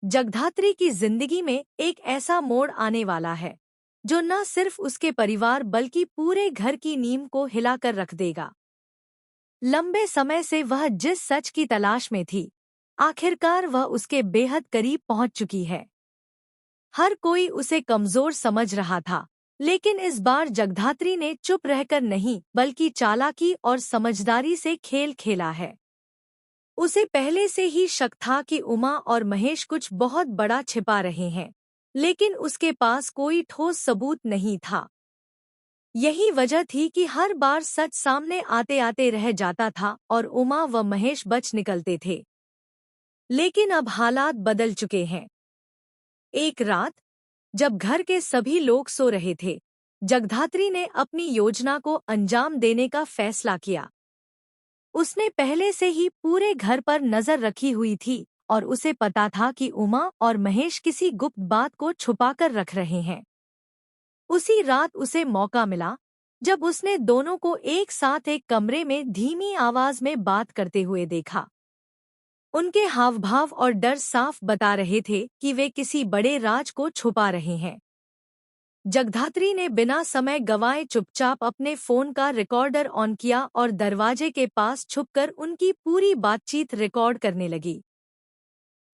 जगधात्री की जिंदगी में एक ऐसा मोड़ आने वाला है जो न सिर्फ उसके परिवार बल्कि पूरे घर की नींव को हिलाकर रख देगा। लंबे समय से वह जिस सच की तलाश में थी, आखिरकार वह उसके बेहद करीब पहुंच चुकी है। हर कोई उसे कमजोर समझ रहा था, लेकिन इस बार जगधात्री ने चुप रहकर नहीं बल्कि चालाकी और समझदारी से खेल खेला है। उसे पहले से ही शक था कि उमा और महेश कुछ बहुत बड़ा छिपा रहे हैं, लेकिन उसके पास कोई ठोस सबूत नहीं था। यही वजह थी कि हर बार सच सामने आते आते रह जाता था और उमा व महेश बच निकलते थे। लेकिन अब हालात बदल चुके हैं। एक रात, जब घर के सभी लोग सो रहे थे, जगधात्री ने अपनी योजना को अंजाम देने का फैसला किया। उसने पहले से ही पूरे घर पर नजर रखी हुई थी और उसे पता था कि उमा और महेश किसी गुप्त बात को छुपाकर रख रहे हैं। उसी रात उसे मौका मिला, जब उसने दोनों को एक साथ एक कमरे में धीमी आवाज में बात करते हुए देखा। उनके हावभाव और डर साफ बता रहे थे कि वे किसी बड़े राज को छुपा रहे हैं। जगधात्री ने बिना समय गंवाए चुपचाप अपने फोन का रिकॉर्डर ऑन किया और दरवाजे के पास छुपकर उनकी पूरी बातचीत रिकॉर्ड करने लगी।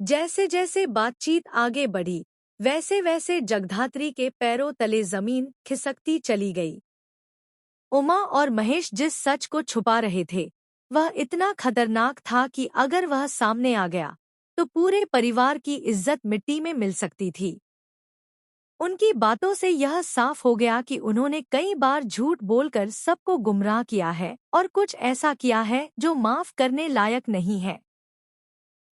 जैसे जैसे बातचीत आगे बढ़ी, वैसे वैसे जगधात्री के पैरों तले जमीन खिसकती चली गई। उमा और महेश जिस सच को छुपा रहे थे, वह इतना खतरनाक था कि अगर वह सामने आ गया तो पूरे परिवार की इज्जत मिट्टी में मिल सकती थी। उनकी बातों से यह साफ हो गया कि उन्होंने कई बार झूठ बोलकर सबको गुमराह किया है और कुछ ऐसा किया है जो माफ करने लायक नहीं है।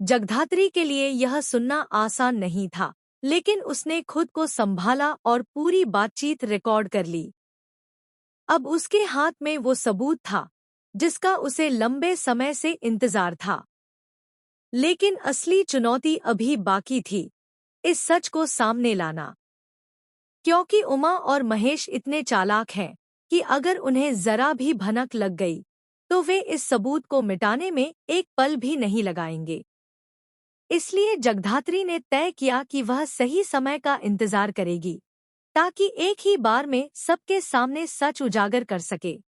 जगधात्री के लिए यह सुनना आसान नहीं था, लेकिन उसने खुद को संभाला और पूरी बातचीत रिकॉर्ड कर ली। अब उसके हाथ में वो सबूत था जिसका उसे लंबे समय से इंतजार था। लेकिन असली चुनौती अभी बाकी थी, इस सच को सामने लाना। क्योंकि उमा और महेश इतने चालाक हैं कि अगर उन्हें जरा भी भनक लग गई तो वे इस सबूत को मिटाने में एक पल भी नहीं लगाएंगे। इसलिए जगधात्री ने तय किया कि वह सही समय का इंतजार करेगी, ताकि एक ही बार में सबके सामने सच उजागर कर सके।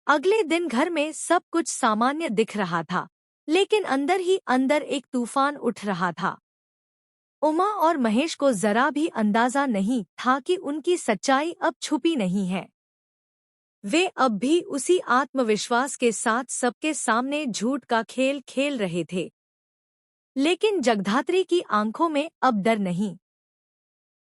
अगले दिन घर में सब कुछ सामान्य दिख रहा था, लेकिन अंदर ही अंदर एक तूफान उठ रहा था। उमा और महेश को जरा भी अंदाजा नहीं था कि उनकी सच्चाई अब छुपी नहीं है। वे अब भी उसी आत्मविश्वास के साथ सबके सामने झूठ का खेल खेल रहे थे। लेकिन जगधात्री की आंखों में अब डर नहीं,